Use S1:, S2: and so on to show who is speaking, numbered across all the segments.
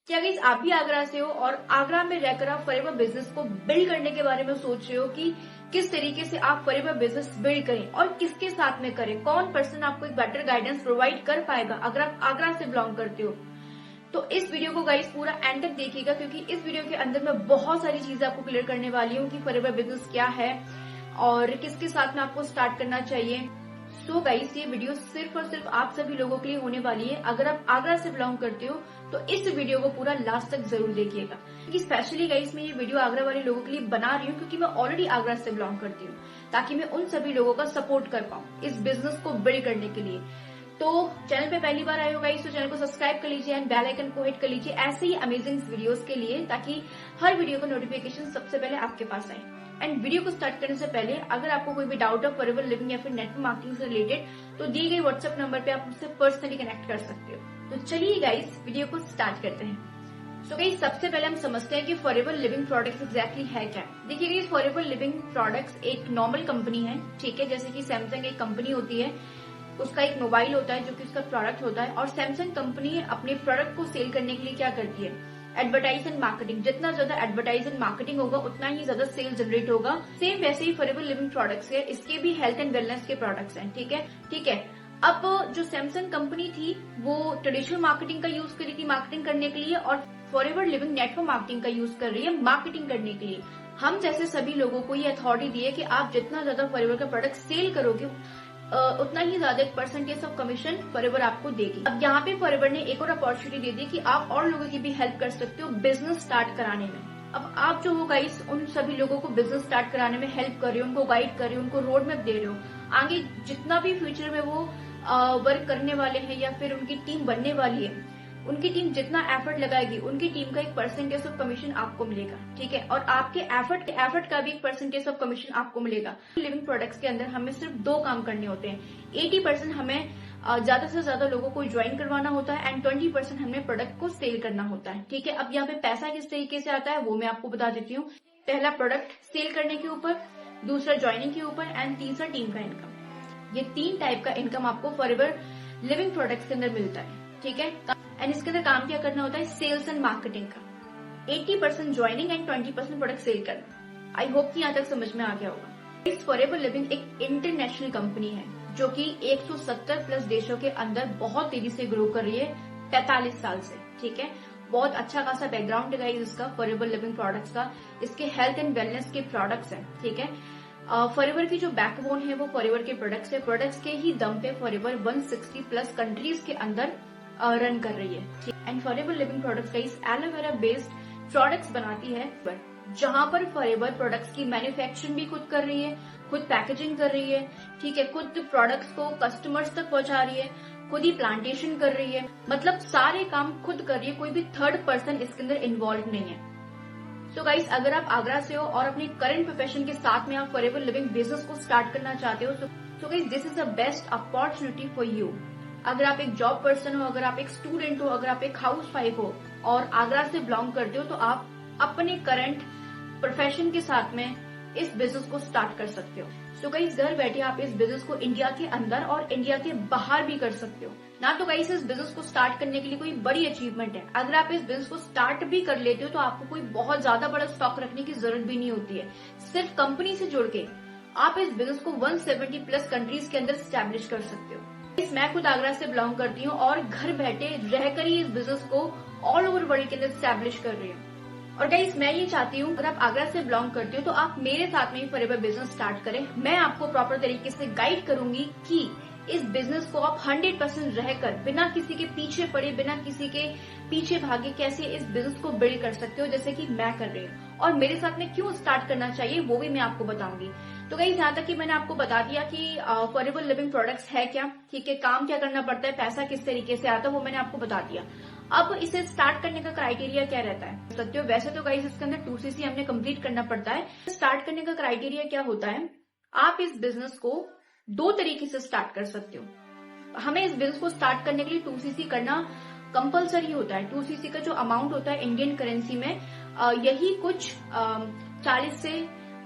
S1: क्या गाइस आप भी आगरा से हो और आगरा में रहकर आप फॉरएवर बिजनेस को बिल्ड करने के बारे में सोच रहे हो कि किस तरीके से आप फॉरएवर बिजनेस बिल्ड करें और किसके साथ में करें, कौन पर्सन आपको एक बेटर गाइडेंस प्रोवाइड कर पाएगा अगर आप आगरा से बिलोंग करते हो। तो इस वीडियो को गाइस पूरा एंड तक देखिएगा, क्योंकि इस वीडियो के अंदर मैं बहुत सारी चीजें आपको क्लियर करने वाली हूँ कि फॉरएवर बिजनेस क्या है और किसके साथ में आपको स्टार्ट करना चाहिए। सो गाइस ये वीडियो सिर्फ और सिर्फ आप सभी लोगों के लिए होने वाली है। अगर आप आगरा से बिलोंग करते हो तो इस वीडियो को पूरा लास्ट तक जरूर देखिएगा, क्योंकि स्पेशली गाइस मैं ये वीडियो आगरा वाले लोगों के लिए बना रही हूँ क्योंकि मैं ऑलरेडी आगरा से बिलोंग करती हूँ, ताकि मैं उन सभी लोगों का सपोर्ट कर पाऊँ इस बिजनेस को बिल्ड करने के लिए। तो चैनल पे पहली बार आए हो गाइस तो चैनल को सब्सक्राइब कर लीजिए एंड बेल आइकन को हिट कर लीजिए ऐसे ही अमेजिंग वीडियोस के लिए, ताकि हर वीडियो का नोटिफिकेशन सबसे पहले आपके पास आए। एंड वीडियो को स्टार्ट करने से पहले अगर आपको कोई भी डाउट है फॉरएवर लिविंग या फिर नेटवर्क मार्केटिंग से रिलेटेड तो दिए गए व्हाट्सएप नंबर पे आप मुझसे पर्सनली कनेक्ट कर सकते हो। तो चलिए गाइस वीडियो को स्टार्ट करते हैं। सो गाइस सबसे पहले हम समझते हैं कि फॉरएवर लिविंग प्रोडक्ट्स एग्जैक्टली है क्या। देखिए गाइस फॉरएवर लिविंग प्रोडक्ट्स एक नॉर्मल कंपनी है, ठीक है। जैसे कि सैमसंग एक कंपनी होती है, उसका एक मोबाइल होता है जो कि उसका प्रोडक्ट होता है, और सैमसंग कंपनी अपने प्रोडक्ट को सेल करने के लिए क्या करती है, एडवर्टाइज एंड मार्केटिंग। जितना ज्यादा एडवर्टाइज एंड मार्केटिंग होगा उतना ही ज्यादा सेल जनरेट होगा। सेम वैसे ही फॉरएवर लिविंग प्रोडक्ट्स है, इसके भी हेल्थ एंड वेलनेस के प्रोडक्ट्स हैं, ठीक है। अब जो सैमसंग कंपनी थी वो ट्रेडिशनल मार्केटिंग का यूज करी थी मार्केटिंग करने के लिए, और फॉरएवर लिविंग नेटवर्क मार्केटिंग का यूज कर रही है मार्केटिंग करने के लिए। हम जैसे सभी लोगों को ये अथॉरिटी दी है कि आप जितना ज्यादा फॉरएवर का प्रोडक्ट सेल करोगे उतना ही ज्यादा एक परसेंटेज ऑफ कमीशन फॉरएवर आपको देगी। अब यहाँ पे फॉरएवर ने एक और अपॉर्चुनिटी दे दी कि आप और लोगों की भी हेल्प कर सकते हो बिजनेस स्टार्ट कराने में। अब आप जो हो गाइस उन सभी लोगों को बिजनेस स्टार्ट कराने में हेल्प कर रहे हो, उनको गाइड कर रहे हो, उनको रोड मैप दे रहे हो। आगे जितना भी फ्यूचर में वो वर्क करने वाले हैं या फिर उनकी टीम बनने वाली है, उनकी टीम जितना एफर्ट लगाएगी उनकी टीम का एक परसेंटेज ऑफ कमीशन आपको मिलेगा, ठीक है। और आपके एफर्ट का भी एक परसेंटेज ऑफ कमीशन आपको मिलेगा। लिविंग प्रोडक्ट्स के अंदर हमें सिर्फ 2 काम करने होते हैं। 80% हमें ज्यादा से ज्यादा लोगों को ज्वाइन करवाना होता है एंड 20% हमें प्रोडक्ट को सेल करना होता है, ठीक है। अब यहाँ पे पैसा किस तरीके से आता है वो मैं आपको बता देती हूँ। पहला प्रोडक्ट सेल करने के ऊपर, दूसरा ज्वाइनिंग के ऊपर एंड तीसरा टीम का इनकम। ये 3 टाइप का इनकम आपको फॉरएवर लिविंग प्रोडक्ट्स के अंदर मिलता है, ठीक है। एंड इसके अंदर काम क्या करना होता है, सेल्स एंड मार्केटिंग का। 80% ज्वाइनिंग एंड 20% प्रोडक्ट सेल करना। आई होप कि यहाँ तक समझ में आ गया होगा। इस फॉरएवर लिविंग एक इंटरनेशनल कंपनी है जो कि 170 प्लस देशों के अंदर बहुत तेजी से ग्रो कर रही है 45 साल से, ठीक है। बहुत अच्छा खासा बैकग्राउंड है गाइस इसका फॉरएवर लिविंग प्रोडक्ट्स का। इसके हेल्थ एंड वेलनेस के प्रोडक्ट्स हैं, ठीक है। फॉरएवर की जो बैकबोन है वो फॉरएवर के प्रोडक्ट्स है। प्रोडक्ट्स के ही दम पे फॉरएवर 160 प्लस कंट्रीज के अंदर रन कर रही है। एंड फॉरएवर लिविंग प्रोडक्ट्स का इस एलोवेरा बेस्ड प्रोडक्ट्स बनाती है, जहां पर फॉरएवर प्रोडक्ट्स की मैन्युफैक्चरिंग भी खुद कर रही है, खुद पैकेजिंग कर रही है, ठीक है, खुद प्रोडक्ट्स को कस्टमर्स तक पहुंचा रही है, खुद ही प्लांटेशन कर रही है, मतलब सारे काम खुद कर रही है। कोई भी थर्ड पर्सन इसके अंदर इन्वॉल्व नहीं है। सो गाइस अगर आप आगरा से हो और अपने करंट प्रोफेशन के साथ में आप फॉरएवर लिविंग बिजनेस को स्टार्ट करना चाहते हो तो guys this is the best opportunity for you. अगर आप एक जॉब पर्सन हो, अगर आप एक स्टूडेंट हो, अगर आप एक हाउस वाइफ हो और आगरा से बिलोंग करते हो तो आप अपने करंट प्रोफेशन के साथ में इस बिजनेस को स्टार्ट कर सकते हो। सो गाइस घर बैठे आप इस बिजनेस को इंडिया के अंदर और इंडिया के बाहर भी कर सकते हो ना। तो गाइस इस बिजनेस को स्टार्ट करने के लिए कोई बड़ी अचीवमेंट है। अगर आप इस बिजनेस को स्टार्ट भी कर लेते हो तो आपको कोई बहुत ज्यादा बड़ा स्टॉक रखने की जरूरत भी नहीं होती है। सिर्फ कंपनी से जुड़ के आप इस बिजनेस को 170 प्लस कंट्रीज के अंदर स्टैब्लिश कर सकते हो। मैं खुद आगरा से बिलोंग करती हूँ और घर बैठे रहकर ही इस बिजनेस को ऑल ओवर वर्ल्ड के अंदर स्टैब्लिश कर रही हूँ। और गाइस मैं ये चाहती हूँ अगर आप आगरा से बिलोंग करते हो तो आप मेरे साथ में ही फॉरएवर बिजनेस स्टार्ट करें। मैं आपको प्रॉपर तरीके से गाइड करूंगी कि इस बिजनेस को आप 100% रहकर बिना किसी के पीछे पड़े, बिना किसी के पीछे भागे कैसे इस बिजनेस को बिल्ड कर सकते हो, जैसे कि मैं कर रही हूँ। और मेरे साथ में क्यों स्टार्ट करना चाहिए वो भी मैं आपको बताऊंगी। तो गाइस यहाँ तक कि मैंने आपको बता दिया कि फॉरएवर लिविंग प्रोडक्ट्स है क्या, ठीक है, काम क्या करना पड़ता है, पैसा किस तरीके से आता है वो मैंने आपको बता दिया। अब इसे स्टार्ट करने का क्राइटेरिया क्या रहता है सकते हो। वैसे तो गाइस इसके अंदर 2cc हमने कंप्लीट करना पड़ता है। स्टार्ट करने का क्राइटेरिया क्या होता है, आप इस बिजनेस को 2 तरीके से स्टार्ट कर सकते हो। हमें इस बिजनेस को स्टार्ट करने के लिए 2cc करना कंपलसरी होता है। 2cc का जो अमाउंट होता है इंडियन करेंसी में यही कुछ 40 से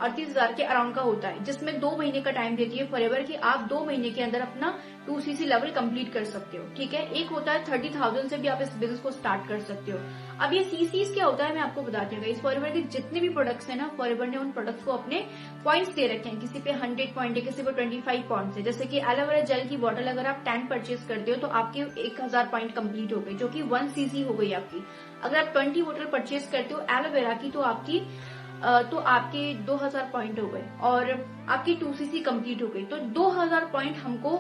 S1: 38,000 के अराउंड का होता है, जिसमें 2 महीने का टाइम देती है फॉरएवर कि आप 2 महीने के अंदर अपना 2cc लेवल कंप्लीट कर सकते हो। ठीक है, एक होता है 30,000 से भी आप इस बिजनेस को स्टार्ट कर सकते हो। अब ये सीसीज क्या होता है मैं आपको बताती हूँ। इस फॉरएवर के जितने भी प्रोडक्ट्स है ना, फॉरएवर ने उन प्रोडक्ट्स को अपने पॉइंट्स दे रखे हैं। किसी पे 100 पॉइंट है, किसी पे 25 पॉइंट्स है। जैसे कि एलोवेरा जेल की बॉटल अगर आप 10 परचेज करते हो तो आपके 1000 पॉइंट कंप्लीट हो गए, जो कि 1 cc हो गई आपकी। अगर आप 20 बोतल परचेज करते हो एलोवेरा की तो आपके 2000 पॉइंट हो गए और आपकी 2cc कंप्लीट हो गई। तो 2000 पॉइंट हमको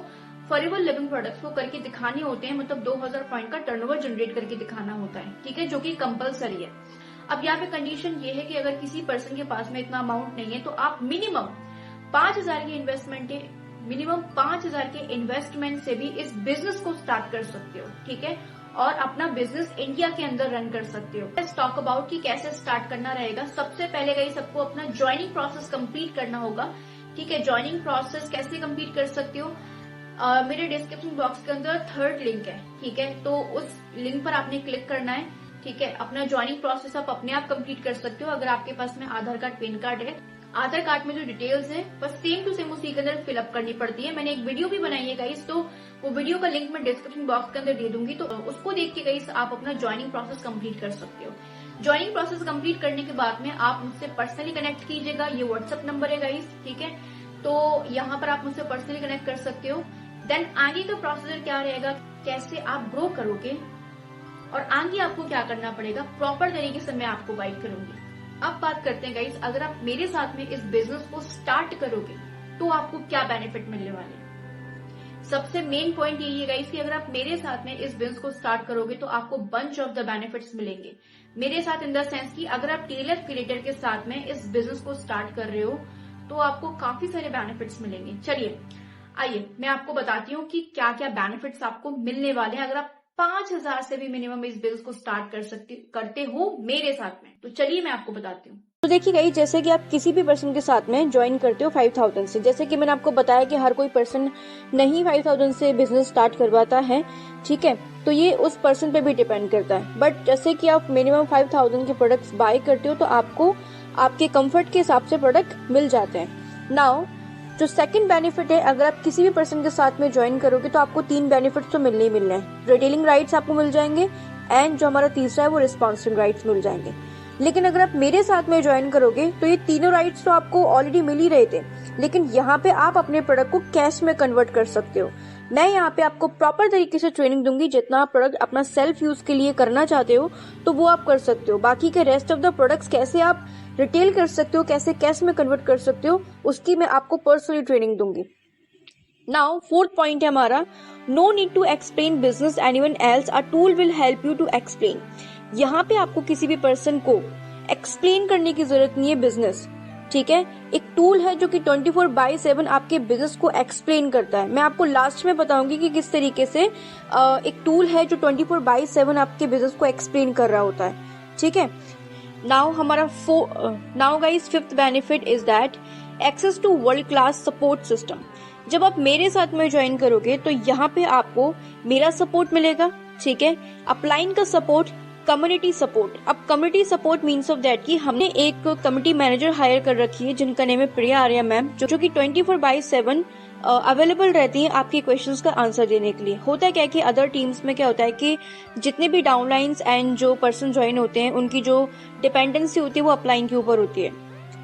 S1: फॉरएवर लिविंग प्रोडक्ट्स को करके दिखाने होते हैं, मतलब 2000 पॉइंट का टर्नओवर जनरेट करके दिखाना होता है। ठीक है, जो कि कंपलसरी है। अब यहाँ पे कंडीशन ये है कि अगर किसी पर्सन के पास में इतना अमाउंट नहीं है तो आप मिनिमम 5000 की इन्वेस्टमेंट से भी इस बिजनेस को स्टार्ट कर सकते हो। ठीक है, और अपना बिजनेस इंडिया के अंदर रन कर सकते हो। लेट्स टॉक अबाउट कि कैसे स्टार्ट करना रहेगा। सबसे पहले गाइस सबको अपना ज्वाइनिंग प्रोसेस कंप्लीट करना होगा। ठीक है, ज्वाइनिंग प्रोसेस कैसे कंप्लीट कर सकते हो, मेरे डिस्क्रिप्शन बॉक्स के अंदर 3rd लिंक है। ठीक है, तो उस लिंक पर आपने क्लिक करना है। ठीक है, अपना ज्वाइनिंग प्रोसेस आप अपने आप कंप्लीट कर सकते हो अगर आपके पास में आधार कार्ड, पैन कार्ड है। आधार कार्ड में जो डिटेल्स है बस सेम टू सेम उसी के अंदर फिलअप करनी पड़ती है। मैंने एक वीडियो भी बनाई है गाइस, तो वो वीडियो का लिंक मैं डिस्क्रिप्शन बॉक्स के अंदर दे दूंगी, तो उसको देख के गाइस आप अपना ज्वाइनिंग प्रोसेस कंप्लीट कर सकते हो। ज्वाइनिंग प्रोसेस कंप्लीट करने के बाद में आप मुझसे पर्सनली कनेक्ट कीजिएगा। ये व्हाट्सएप नंबर है गाइस। ठीक है, तो यहाँ पर आप मुझसे पर्सनली कनेक्ट कर सकते हो। देन आगे का प्रोसीजर क्या रहेगा, कैसे आप ग्रो करोगे और आगे आपको क्या करना पड़ेगा, प्रॉपर तरीके से मैं आपको गाइड करूंगी। अब बात करते हैं गाइस, अगर आप मेरे साथ में इस बिजनेस को स्टार्ट करोगे तो आपको क्या बेनिफिट मिलने वाले हैं। सबसे मेन पॉइंट यही है गाइस कि अगर आप मेरे साथ में इस बिजनेस को स्टार्ट करोगे तो आपको बंच ऑफ द बेनिफिट्स मिलेंगे। मेरे साथ इन द सेंस कि अगर आप टेलर क्रिएटर के साथ में इस बिजनेस को स्टार्ट कर रहे हो तो आपको काफी सारे बेनिफिट्स मिलेंगे। चलिए आइए मैं आपको बताती हूँ कि क्या क्या बेनिफिट्स आपको मिलने वाले हैं अगर आप 5000 से भी मिनिमम इस बिजनेस को स्टार्ट करते हो मेरे साथ में। तो चलिए मैं आपको बताती हूँ।
S2: तो देखिए गाइस, जैसे कि आप किसी भी पर्सन के साथ में ज्वाइन करते हो 5000 से, जैसे कि मैंने आपको बताया कि हर कोई पर्सन नहीं 5000 से बिजनेस स्टार्ट करवाता है। ठीक है, तो ये उस पर्सन पे भी डिपेंड करता है। बट जैसे कि आप मिनिमम 5000 के प्रोडक्ट्स बाय करते हो तो आपको आपके कंफर्ट के हिसाब से प्रोडक्ट मिल जाते हैं। नाउ जो सेकंड बेनिफिट है, अगर आप किसी भी पर्सन के साथ में ज्वाइन करोगे तो आपको 3 बेनिफिट्स तो मिलने ही मिलने हैं। रिटेलिंग राइट्स आपको मिल जाएंगे एंड जो हमारा तीसरा है वो रिस्पॉन्सिंग राइट्स मिल जाएंगे। लेकिन अगर आप मेरे साथ में ज्वाइन करोगे तो ये तीनों राइट्स तो आपको ऑलरेडी मिल ही रहे थे, लेकिन यहाँ पे आप अपने प्रोडक्ट को कैश में कन्वर्ट कर सकते हो। मैं यहाँ पे आपको प्रॉपर तरीके से ट्रेनिंग दूंगी। जितना आप प्रोडक्ट अपना सेल्फ यूज के लिए करना चाहते हो तो वो आप कर सकते हो। बाकी के रेस्ट ऑफ द प्रोडक्ट्स कैसे आप रिटेल कर सकते हो, कैसे कैश में कन्वर्ट कर सकते हो, उसकी मैं आपको पर्सनली ट्रेनिंग दूंगी। नाउ 4th पॉइंट है हमारा, no need to explain business anyone else, a tool will help you to explain. यहाँ पे आपको किसी भी पर्सन को एक्सप्लेन करने की जरूरत नहीं है बिजनेस। ठीक है, एक टूल है जो कि 24/7 आपके बिजनेस को एक्सप्लेन करता है। मैं आपको लास्ट में बताऊंगी कि किस तरीके से एक टूल है जो 24/7 आपके बिजनेस को एक्सप्लेन कर रहा होता है। ठीक है, now guys 5th benefit is that access to world class support system. जब आप मेरे साथ में ज्वाइन करोगे तो यहाँ पे आपको मेरा सपोर्ट मिलेगा। ठीक है, अपलाइन का सपोर्ट, कम्युनिटी सपोर्ट। अब community support means of that कि हमने एक कम्युनिटी मैनेजर हायर कर रखी है जिनका नेम है प्रिया आर्या मैम, जो कि 24/7 अवेलेबल रहती हैं आपके क्वेश्चंस का आंसर देने के लिए। होता है क्या कि अदर टीम्स में क्या होता है कि जितने भी डाउनलाइंस एंड जो पर्सन ज्वाइन होते हैं उनकी जो डिपेंडेंसी होती है वो अपलाइन के ऊपर होती है।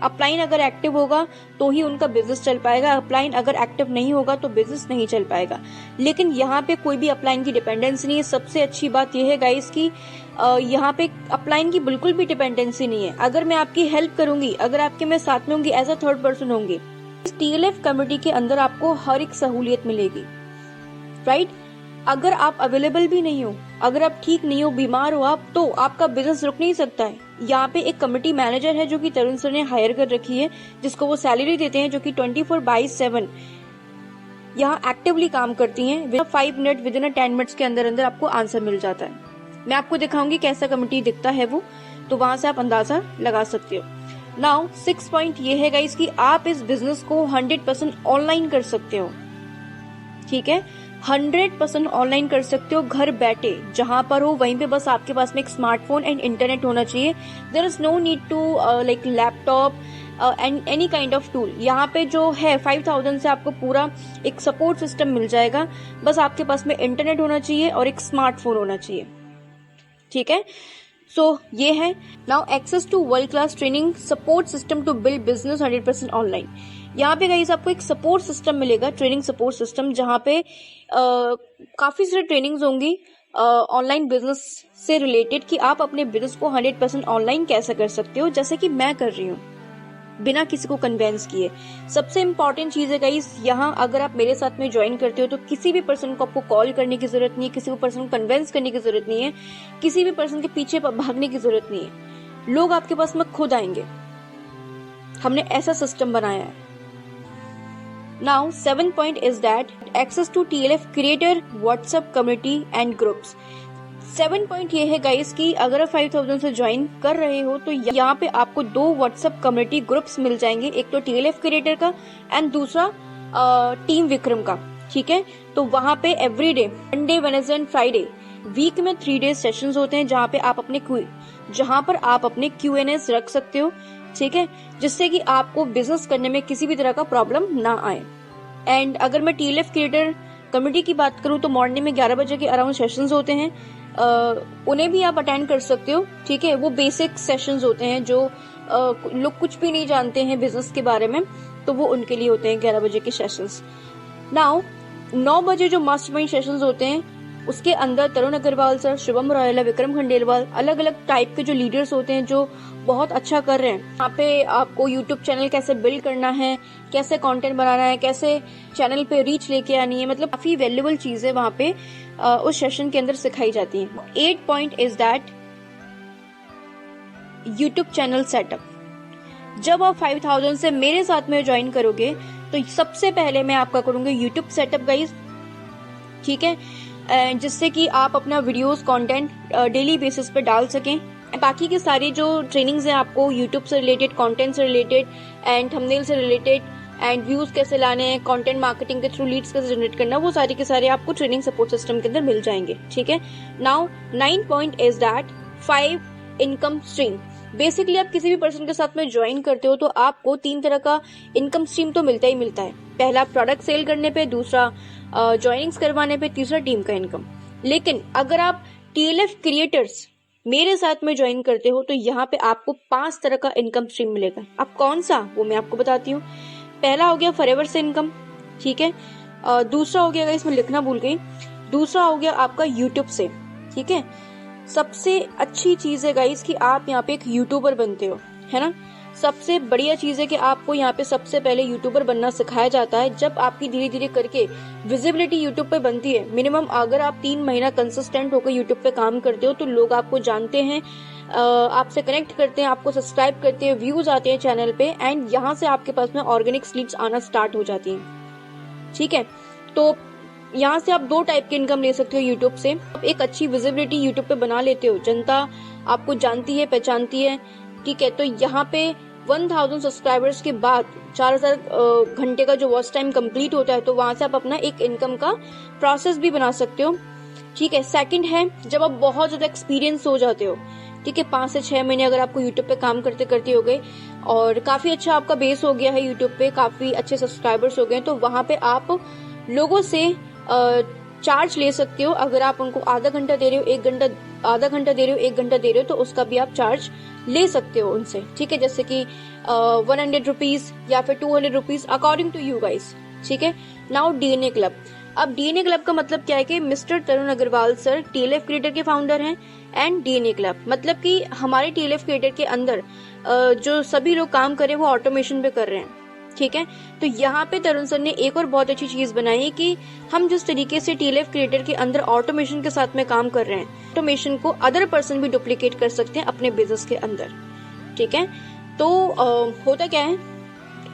S2: अपलाइन अगर एक्टिव होगा तो ही उनका बिजनेस चल पाएगा, अपलाइन अगर एक्टिव नहीं होगा तो बिजनेस नहीं चल पाएगा। लेकिन यहाँ पे कोई भी अपलाइन की डिपेंडेंसी नहीं है। सबसे अच्छी बात यह है गाइस कि यहाँ पे अपलाइन की बिल्कुल भी डिपेंडेंसी नहीं है। अगर मैं आपकी हेल्प करूंगी, अगर आपके मैं साथ में होंगी, एज अ 3rd पर्सन होंगी, इस TLF कम्युनिटी के अंदर आपको हर एक सहूलियत मिलेगी। राइट, अगर आप अवेलेबल भी नहीं हो, अगर आप ठीक नहीं हो, बीमार हो आप, तो आपका बिजनेस रुक नहीं सकता है। यहाँ पे एक कमिटी मैनेजर है जो कि तरुण सर ने हायर कर रखी है, जिसको वो सैलरी देते हैं, जो कि 24/7 यहाँ एक्टिवली काम करती हैं। With 5 minute, with in 10 minutes के अंदर अंदर आपको आंसर मिल जाता है। मैं आपको दिखाऊंगी कैसा कमिटी दिखता है वो, तो वहां से आप अंदाजा लगा सकते हो। नाउ 6th पॉइंट ये है गाइस कि आप इस बिजनेस को 100% ऑनलाइन कर सकते हो। ठीक है, 100% ऑनलाइन कर सकते हो, घर बैठे जहां पर हो वहीं पे। बस आपके पास में एक स्मार्टफोन एंड इंटरनेट होना चाहिए। There is no need to like laptop and any kind of tool. यहाँ पे जो है 5000 से आपको पूरा एक सपोर्ट सिस्टम मिल जाएगा। बस आपके पास में इंटरनेट होना चाहिए और एक स्मार्टफोन होना चाहिए, ठीक है। सो ये है now access to world class training support system to build business 100% online. यहाँ पे गाइस आपको एक सपोर्ट सिस्टम मिलेगा, ट्रेनिंग सपोर्ट सिस्टम, जहाँ पे काफी सारी ट्रेनिंग्स होंगी ऑनलाइन बिजनेस से रिलेटेड कि आप अपने बिजनेस को 100% ऑनलाइन कैसे कर सकते हो, जैसे कि मैं कर रही हूँ बिना किसी को कन्वेंस किए। सबसे इम्पोर्टेंट चीज है गाइस, यहाँ अगर आप मेरे साथ में ज्वाइन करते हो तो किसी भी पर्सन को आपको कॉल करने की जरूरत नहीं है, किसी भी पर्सन को कन्वेंस करने की जरूरत नहीं है, किसी भी पर्सन के पीछे भागने की जरूरत नहीं है। लोग आपके पास में खुद आएंगे। हमने ऐसा सिस्टम बनाया है। Now 7th point is that access to TLF creator WhatsApp community and groups. 7 point ये है गाइस कि अगर आप 5000 से ज्वाइन कर रहे हो तो यहाँ पे आपको 2 व्हाट्सएप कम्युनिटी ग्रुप्स मिल जाएंगे, एक तो TLF क्रिएटर का एंड दूसरा टीम विक्रम का, ठीक है। तो वहां पे everyday Monday Wednesday and Friday week में 3 डेज सेशंस होते हैं जहाँ पर आप अपने Q&As रख सकते हो, ठीक है, जिससे कि आपको बिजनेस करने में किसी भी तरह का प्रॉब्लम ना आए। एंड अगर मैं TLF क्रिएटर कम्युनिटी की बात करूं तो मॉर्निंग में 11 बजे के अराउंड सेशंस होते हैं, उन्हें भी आप अटेंड कर सकते हो, ठीक है। वो बेसिक सेशंस होते हैं जो लोग कुछ भी नहीं जानते हैं बिजनेस के बारे में, तो वो उनके लिए होते हैं 11 बजे के सेशंस। नाउ 9 बजे जो मास्टरमाइंड सेशंस होते हैं उसके अंदर तरुण अग्रवाल सर, शुभम रॉयला, विक्रम खंडेलवाल, अलग अलग टाइप के जो लीडर्स होते हैं जो बहुत अच्छा कर रहे हैं। यहाँ पे आपको यूट्यूब चैनल कैसे बिल्ड करना है, कैसे कंटेंट बनाना है, कैसे चैनल पे रीच लेके आनी है, मतलब काफी वैल्यूएबल चीजें वहाँ पे उस सेशन के अंदर सिखाई जाती हैं। 8 point is that YouTube channel setup. जब आप 5000 से मेरे साथ में ज्वाइन करोगे तो सबसे पहले मैं आपका करूंगी यूट्यूब सेटअप गाइस, ठीक है, जिससे कि आप अपना वीडियोस कंटेंट डेली बेसिस पे डाल सकें। बाकी की सारी जो ट्रेनिंग्स हैं आपको यूट्यूब से रिलेटेड, कंटेंट से रिलेटेड एंड थंबनेल से रिलेटेड एंड व्यूज कैसे लाने हैं, कंटेंट मार्केटिंग के थ्रू लीड्स कैसे जनरेट करना, वो सारे के सारे आपको ट्रेनिंग सपोर्ट सिस्टम के अंदर मिल जाएंगे, ठीक है। Now 9 point is that 5 income stream. Basically आप किसी भी पर्सन के साथ में ज्वाइन करते हो तो आपको 3 तरह का इनकम स्ट्रीम तो मिलता ही मिलता है। पहला प्रोडक्ट सेल करने पे, दूसरा ज्वाइनिंग्स करवाने पे, तीसरा टीम का इनकम। लेकिन अगर आप TLF क्रिएटर्स मेरे साथ में ज्वाइन करते हो तो यहाँ पे आपको 5 तरह का इनकम स्ट्रीम मिलेगा। अब कौन सा, वो मैं आपको बताती हूँ। पहला हो गया फॉरएवर से इनकम, ठीक है। दूसरा हो गया, इसमें लिखना भूल गई, दूसरा हो गया आपका यूट्यूब से, ठीक है। सबसे अच्छी चीज है गाइस कि आप यहाँ पे एक यूट्यूबर बनते हो, है ना। सबसे बढ़िया चीज है कि आपको यहाँ पे सबसे पहले यूट्यूबर बनना सिखाया जाता है। जब आपकी धीरे धीरे करके विजिबिलिटी यूट्यूब पे बनती है, मिनिमम अगर आप 3 महीना कंसिस्टेंट होकर यूट्यूब पे काम करते हो तो लोग आपको जानते हैं, आपसे कनेक्ट करते हैं, आपको सब्सक्राइब करते हैं, व्यूज आते हैं चैनल पे एंड यहाँ से आपके पास में ऑर्गेनिक लीड्स आना स्टार्ट हो जाती है, ठीक है। तो यहाँ से आप 2 टाइप की इनकम ले सकते हो यूट्यूब से। आप एक अच्छी विजिबिलिटी यूट्यूब पे बना लेते हो, जनता आपको जानती है, पहचानती है, ठीक है। तो यहाँ पे 1000 सब्सक्राइबर्स के बाद 4000 घंटे का जो वॉच टाइम कंप्लीट होता है, तो वहां से आप अपना एक इनकम का प्रोसेस भी बना सकते हो, ठीक है। सेकंड है जब आप बहुत ज्यादा एक्सपीरियंस हो जाते हो, ठीक है, 5 से 6 महीने अगर आपको यूट्यूब पे काम करते करते हो गए और काफी अच्छा आपका बेस हो गया है यूट्यूब पे, काफी अच्छे सब्सक्राइबर्स हो गए, तो वहां पे आप लोगों से चार्ज ले सकते हो। अगर आप उनको आधा घंटा दे रहे हो, 1 घंटा, आधा घंटा दे रहे हो, 1 घंटा दे रहे हो, तो उसका भी आप चार्ज ले सकते हो उनसे, ठीक है। जैसे कि 100 रुपीज या फिर 200 rupees according to you guys, ठीक है। Now DNA club. अब DNA क्लब का मतलब क्या है कि mister Tarun Agarwal sir TLF creator के फाउंडर हैं एंड DNA क्लब मतलब कि हमारे TLF क्रिएटर के अंदर जो सभी लोग काम कर रहे हैं वो ऑटोमेशन पे कर रहे हैं, ठीक है। तो यहाँ पे तरुण सर ने एक और बहुत अच्छी चीज बनाई है कि हम जिस तरीके से TLF क्रिएटर के अंदर ऑटोमेशन के साथ में काम कर रहे हैं, ऑटोमेशन को अदर पर्सन भी डुप्लीकेट कर सकते हैं अपने बिजनेस के अंदर, ठीक है। तो होता क्या है,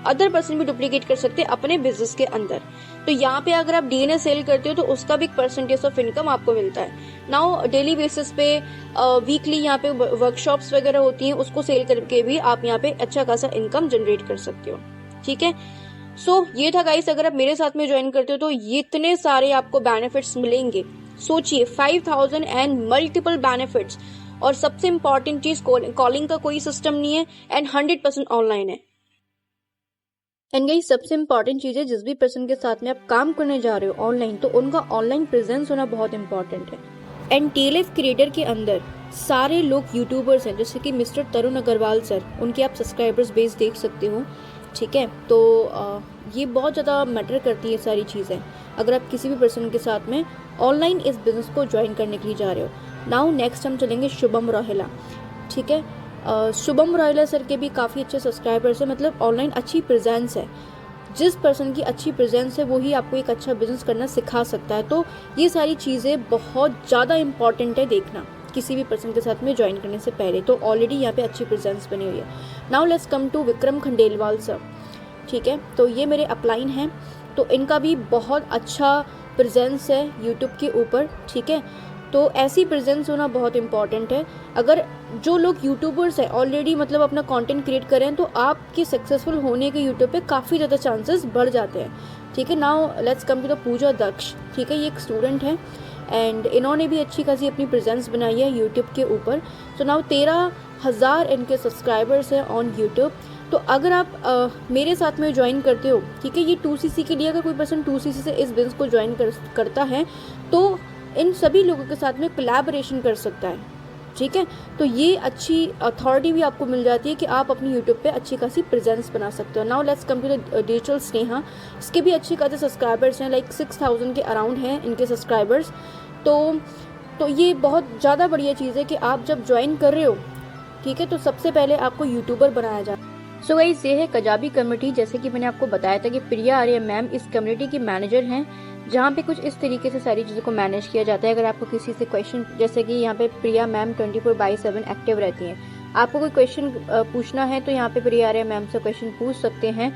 S2: अदर पर्सन भी डुप्लीकेट कर सकते हैं अपने बिजनेस के अंदर। तो यहाँ पे अगर आप DNA सेल करते हो तो उसका भी एक परसेंटेज ऑफ इनकम आपको मिलता है। नाउ डेली बेसिस पे वीकली यहाँ पे वर्कशॉप्स वगैरह होती हैं, उसको सेल करके भी आप यहाँ पे अच्छा खासा इनकम जनरेट कर सकते हो, ठीक है। सो ये था गाइस, अगर आप मेरे साथ में ज्वाइन करते हो तो ये इतने सारे आपको बेनिफिट्स मिलेंगे। सोचिए 5000 एंड मल्टीपल बेनिफिट्स, और सबसे इम्पोर्टेंट चीज कॉलिंग का कोई सिस्टम नहीं है एंड 100% ऑनलाइन है। एंड गाइस सबसे इम्पोर्टेंट चीज है, जिस भी पर्सन के साथ में आप काम करने जा रहे हो ऑनलाइन, तो उनका ऑनलाइन प्रेजेंस होना बहुत इंपॉर्टेंट है। एंड टीएलएफ क्रिएटर के अंदर सारे लोग यूट्यूबर्स हैं, जैसे कि मिस्टर तरुण अग्रवाल सर, उनके आप सब्सक्राइबर्स बेस देख सकते हो, ठीक है। तो ये बहुत ज़्यादा मैटर करती है सारी चीज़ें, अगर आप किसी भी पर्सन के साथ में ऑनलाइन इस बिज़नेस को ज्वाइन करने के लिए जा रहे हो। नाउ नेक्स्ट हम चलेंगे शुभम रोहेला, ठीक है। शुभम रोहेला सर के भी काफ़ी अच्छे सब्सक्राइबर्स हैं, मतलब ऑनलाइन अच्छी प्रेजेंस है। जिस पर्सन की अच्छी प्रेजेंस है वही आपको एक अच्छा बिजनेस करना सिखा सकता है। तो ये सारी चीज़ें बहुत ज़्यादा इंपॉर्टेंट है देखना किसी भी पर्सन के साथ में ज्वाइन करने से पहले। तो ऑलरेडी यहाँ पे अच्छी प्रेजेंस बनी हुई है। Now let's come to Vikram Khandelwal sir, ठीक है। तो ये मेरे अपलाइन हैं, तो इनका भी बहुत अच्छा प्रेजेंस है यूट्यूब के ऊपर, ठीक है। तो ऐसी प्रेजेंस होना बहुत इंपॉर्टेंट है। अगर जो लोग यूट्यूबर्स हैं ऑलरेडी मतलब अपना कंटेंट क्रिएट करें, तो आपके सक्सेसफुल होने के यूट्यूब पे काफ़ी ज़्यादा चांसेस बढ़ जाते हैं, ठीक है। Now let's come to the puja Daksh, ठीक है। ये एक स्टूडेंट है एंड इन्होंने भी अच्छी खासी अपनी प्रेजेंस बनाई है यूट्यूब के ऊपर। सो नाउ 13,000 इनके सब्सक्राइबर्स हैं ऑन यूट्यूब। तो अगर आप मेरे साथ में ज्वाइन करते हो, ठीक है, ये 2cc के लिए अगर कोई पर्सन 2cc से इस बिजनेस को ज्वाइन करता है तो इन सभी लोगों के साथ में कोलैबोरेशन कर सकता है, ठीक है। तो ये अच्छी अथॉरिटी भी आपको मिल जाती है कि आप अपनी यूट्यूब पे अच्छी खासी प्रेजेंस बना सकते हो। Now let's come to the digital Sneha, इसके भी अच्छे खासे सब्सक्राइबर्स हैं, लाइक 6,000 के अराउंड हैं इनके सब्सक्राइबर्स। तो ये बहुत ज़्यादा बढ़िया चीज़ है कि आप जब ज्वाइन कर रहे हो, ठीक है, तो सबसे पहले आपको यूट्यूबर बनाया जाए। सो गाइस ये है कजाबी कम्युनिटी। जैसे कि मैंने आपको बताया था कि प्रिया आर्य मैम इस कम्युनिटी की मैनेजर हैं, जहाँ पे कुछ इस तरीके से सारी चीज़ों को मैनेज किया जाता है। अगर आपको किसी से क्वेश्चन, जैसे कि यहाँ पे प्रिया मैम 24/7 एक्टिव रहती हैं, आपको कोई क्वेश्चन पूछना है तो यहाँ पे प्रिया आर्य मैम से क्वेश्चन पूछ सकते हैं,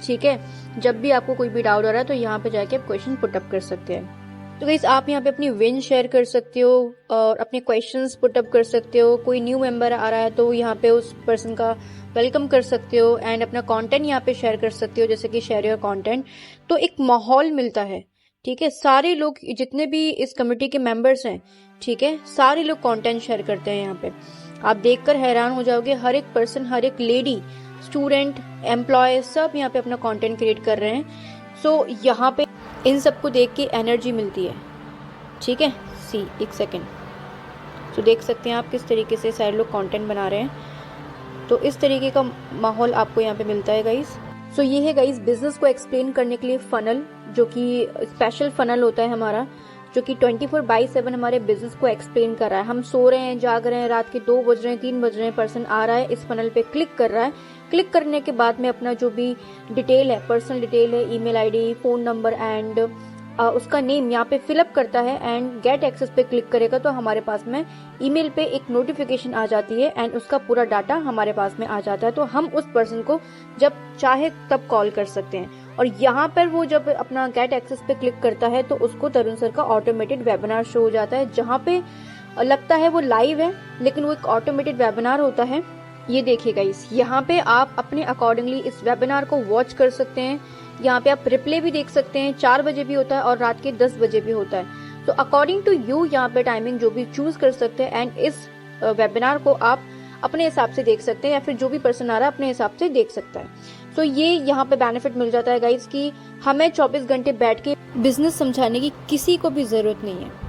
S2: ठीक है। जब भी आपको कोई भी डाउट आ रहा है तो यहाँ पे जाके आप क्वेश्चन पुटअप कर सकते हैं। तो गाइस आप यहाँ पे अपनी विन शेयर कर सकते हो और अपने क्वेश्चंस पुटअप कर सकते हो। कोई न्यू मेंबर आ रहा है तो यहाँ पे उस पर्सन का वेलकम कर सकते हो एंड अपना कंटेंट यहाँ पे शेयर कर सकते हो, जैसे कि शेयर योर कंटेंट। तो एक माहौल मिलता है, ठीक है। सारे लोग जितने भी इस कमेटी के मेंबर्स हैं, ठीक है, सारे लोग कंटेंट शेयर करते हैं यहाँ पे। आप देखकर हैरान हो जाओगे, हर एक पर्सन, हर एक लेडी, स्टूडेंट, एम्प्लॉय, सब यहाँ पे अपना कंटेंट क्रिएट कर रहे हैं। सो यहाँ पे इन सबको देख के एनर्जी मिलती है, ठीक है। सी एक सेकेंड, तो देख सकते हैं आप किस तरीके से सारे लोग कंटेंट बना रहे हैं। तो इस तरीके का माहौल आपको यहाँ पे मिलता है गाइस। सो ये है गाइस बिजनेस को एक्सप्लेन करने के लिए फनल, जो कि स्पेशल फनल होता है हमारा, जो कि 24/7 हमारे बिजनेस को एक्सप्लेन कर रहा है। हम सो रहे हैं, जाग रहे हैं, रात के 2 बज रहे हैं, 3 बज रहे हैं, पर्सन आ रहा है, इस फनल पे क्लिक कर रहा है। क्लिक करने के बाद में अपना जो भी डिटेल है, पर्सनल डिटेल है, email ID, phone number and उसका नेम यहाँ पे फिलअप करता है एंड गेट एक्सेस पे क्लिक करेगा तो हमारे पास में ईमेल पे एक नोटिफिकेशन आ जाती है एंड उसका पूरा डाटा हमारे पास में आ जाता है। तो हम उस पर्सन को जब चाहे तब कॉल कर सकते हैं। और यहाँ पर वो जब अपना गेट एक्सेस पे क्लिक करता है तो उसको तरुण सर का ऑटोमेटेड वेबिनार शो हो जाता है, जहाँ पे लगता है वो लाइव है लेकिन वो एक ऑटोमेटेड वेबिनार होता है। ये देखिए गाइस, यहाँ पे आप अपने अकॉर्डिंगली इस वेबिनार को वॉच कर सकते हैं। यहाँ पे आप रिप्ले भी देख सकते हैं, 4 बजे भी होता है और रात के 10 बजे भी होता है। तो अकॉर्डिंग टू यू यहाँ पे टाइमिंग जो भी चूज कर सकते हैं एंड इस वेबिनार को आप अपने हिसाब से देख सकते हैं या फिर जो भी पर्सन आ रहा है अपने हिसाब से देख सकता है। तो ये यहाँ पे बेनिफिट मिल जाता है गाइस कि हमें 24 घंटे बैठ के बिजनेस समझाने की किसी को भी जरूरत नहीं है।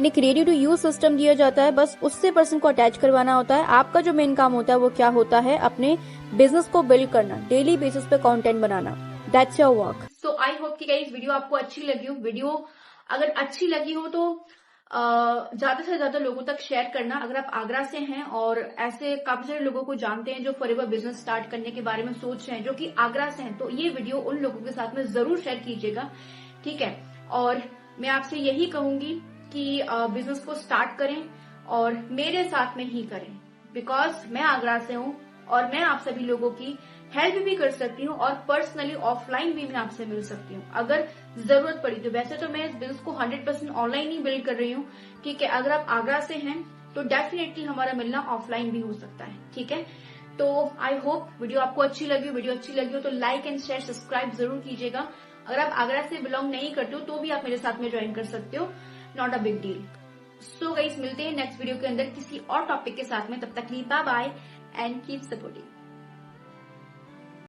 S2: एक रेडी टू यूज सिस्टम दिया जाता है, बस उससे पर्सन को अटैच करवाना होता है। आपका जो मेन काम होता है वो क्या होता है, अपने बिजनेस को बिल्ड करना, डेली बेसिस पे content banana. That's your work.
S1: So I hope कि गाइस वीडियो आपको अच्छी लगी हो। वीडियो अगर अच्छी लगी हो तो ज्यादा से ज्यादा लोगों तक शेयर करना। अगर आप आगरा से हैं और ऐसे काफी सारे लोगों को जानते हैं जो फॉरएवर बिजनेस स्टार्ट करने के बारे में सोच रहे हैं, जो कि आगरा से हैं, तो ये वीडियो उन लोगों के साथ में जरूर शेयर कीजिएगा, ठीक है। और मैं आपसे यही कहूंगी कि बिजनेस को स्टार्ट करें और मेरे साथ में ही करें, बिकॉज मैं आगरा से हूँ और मैं आप सभी लोगों की हेल्प भी कर सकती हूँ और पर्सनली ऑफलाइन भी मैं आपसे मिल सकती हूँ अगर जरूरत पड़ी तो। वैसे तो मैं इस बिजनेस को 100% ऑनलाइन ही बिल्ड कर रही हूँ, ठीक है। अगर आप आगरा से हैं तो डेफिनेटली हमारा मिलना ऑफलाइन भी हो सकता है, ठीक है। तो आई होप वीडियो आपको अच्छी लगी हो। वीडियो अच्छी लगी हो तो लाइक एंड शेयर सब्सक्राइब जरूर कीजिएगा। अगर आप आगरा से बिलोंग नहीं करते हो तो भी आप मेरे साथ में ज्वाइन कर सकते हो, not a big deal. So guys मिलते हैं नेक्स्ट वीडियो के अंदर किसी और टॉपिक के साथ में। तब तक लिए bye bye and keep supporting.